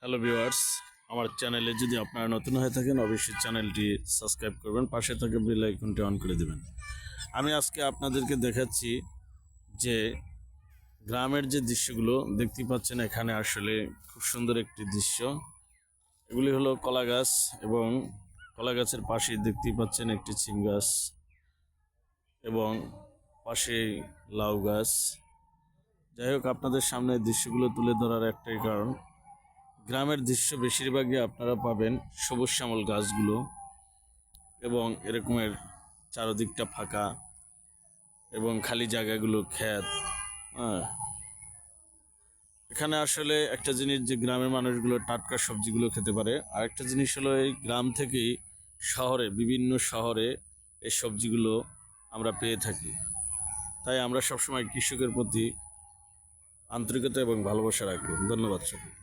Hello viewers, আমার চ্যানেলে যদি আপনারা নতুন হয়ে থাকেন অবশ্যই চ্যানেলটি সাবস্ক্রাইব করবেন, পাশে থাকা বেল আইকনটি অন করে দেবেন। আমি আজকে আপনাদেরকে দেখাচ্ছি যে গ্রামের যে দৃশ্যগুলো দেখতে পাচ্ছেন এখানে আসলে খুব সুন্দর একটি দৃশ্য। এগুলি হলো কলা গাছ এবং কলা গাছের পাশে দেখতেই পাচ্ছেন একটি সিম গাছ এবং পাশে লাউ গাছ। যাই হোক, আপনাদের সামনে দৃশ্যগুলো তুলে ধরার একটাই কারণ, গ্রামের দৃশ্য বেশিরভাগই আপনারা পাবেন সবুজ শ্যামল গাছগুলো এবং এরকমের চারদিকটা ফাঁকা এবং খালি জায়গাগুলো ক্ষেত। হ্যাঁ, এখানে আসলে একটা জিনিস যে গ্রামের মানুষগুলো টাটকা সবজিগুলো খেতে পারে, আর একটা জিনিস হলো এই গ্রাম থেকেই শহরে বিভিন্ন শহরে এই সবজিগুলো আমরা পেয়ে থাকি। তাই আমরা সবসময় কৃষকের প্রতি আন্তরিকতা এবং ভালোবাসা রাখবো। ধন্যবাদ সবাই।